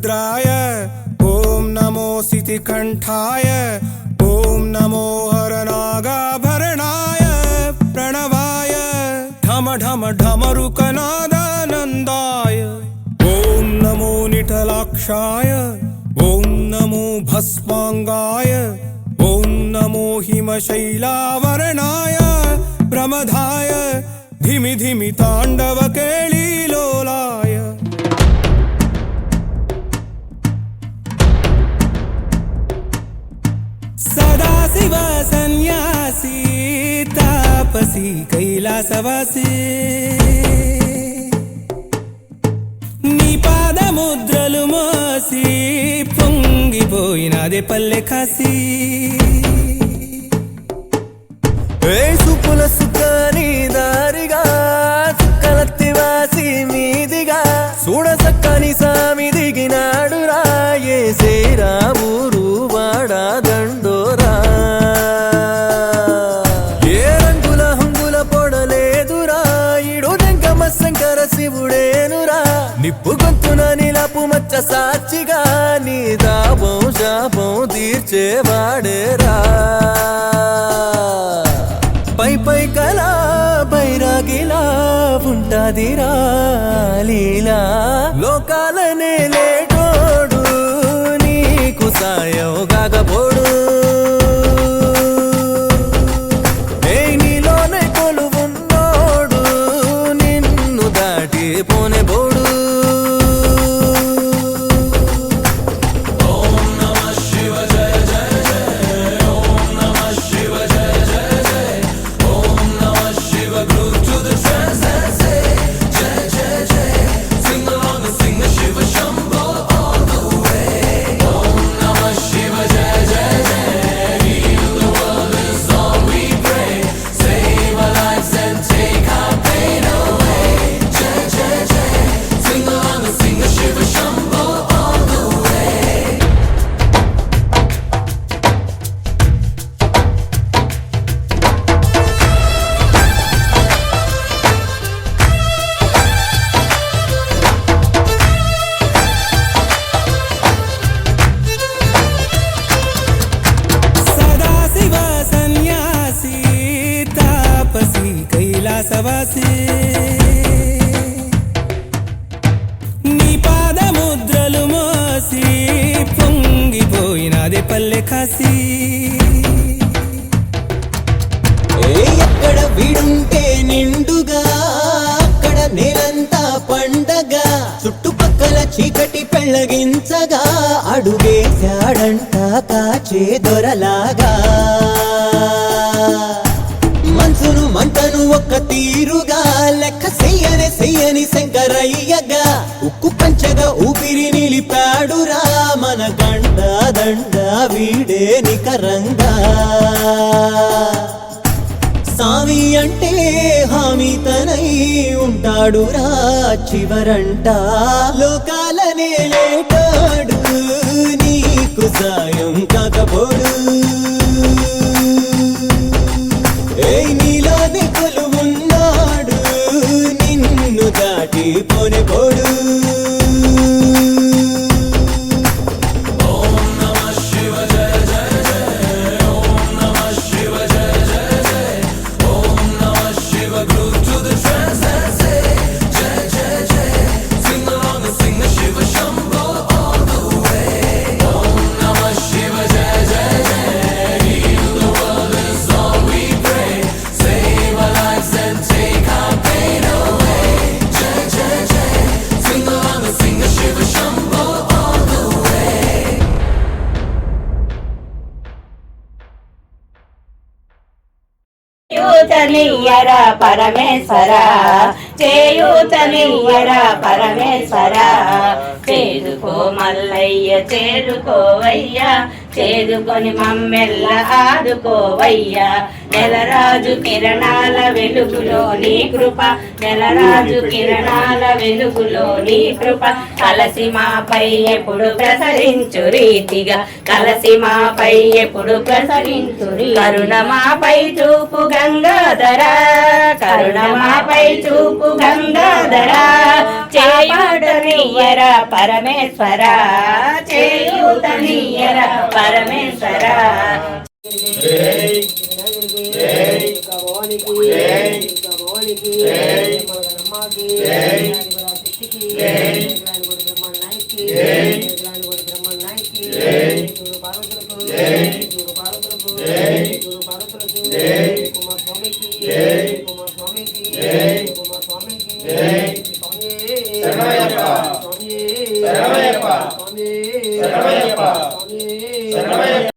वीरभद्राय ओम नमो सितिकंठाय ओम नमो हरनागाभरणाय प्रणवाय ढम ढम ढमरुकनादानन्दाय ओम नमो निटलाक्षाय ओम नमो भस्मांगाय ओम नमो हिमशैलावरणाय प्रमदाय धिमि धिमि तांडव केळीलोलाय सदाशिव सन्यासी तापसी कैलासवासी नी पादमुद्रलु मोसी పొంగిపోయినదే పల్లె కాసి సుపుల సుఖాని దారిగా సుక్కలత్తివాసి మీదిగా చూడ సక్కని సామి దిగినాడు రాయే శ్రీరామురు వాడా దండోరా ఏ రంగుల హంగుల పొడలేదురా ఇడు దెంగమ శంకర శివుడేనురా నిప్పు గొంతున నిలపు మచ్చ సాక్షిగా నీ దాపం శాపం తీర్చేవాడేరా పై పై కలా బైరాగిలా ఉంటాదిరా లీలా లోకాలనే లేటోడు నీకు సాయం కాకపోడు నీలోనే కొలువున్నోడు నిన్ను దాటి పోనే బోడు कैलासवासी नी पादमुद्रलु मोसी పొంగిపోయినదే పల్లె కాసి ఎక్కడ వీడుంటే నిండుగా అక్కడ నేలంతా పండగ చుట్టుపక్కల చీకటి పెళ్ళగించగా అడుగేశాడంట కాచే దొరలాగా మనసును మంటను ఒక్క తీరుగా లెక్క చెయ్యని శంకరయ్యగా ఉక్కు పంచగా ఊపిరి నిలిపాడురా మన గండ దండ వీడే నికరంగా సామి అంటే హామీ తనై ఉంటాడురా చివరంట లోకాలనే లేటాడు నీకు సాయం కాకపోడు నీలోనే కొలువున్నాడు నిన్ను దాటి పోనే పోడు చేయూతనియ్యరా పరమేశ్వరా చేయూతనియ్యరా పరమేశ్వరా చేదుకో మల్లయ్య చేదుకోవయ్యా చేదుకొని మమ్మెల్ల ఆదుకోవయ్యా నెలరాజు కిరణాల వెలుగులో నీ కృప నెలరాజు కిరణాల వెలుగులో నీ కృప కలసి మాపై ఎప్పుడు ప్రసరించు రీతిగా కలసి మాపై ఎప్పుడు ప్రసరించు కరుణ మాపై చూపు గంగాధర కరుణ మాపై చూపు గంగాధర చేయూతనియ్యర పరమేశ్వర చేయూతనియ్యర పరమేశ్వర పార్వతులకు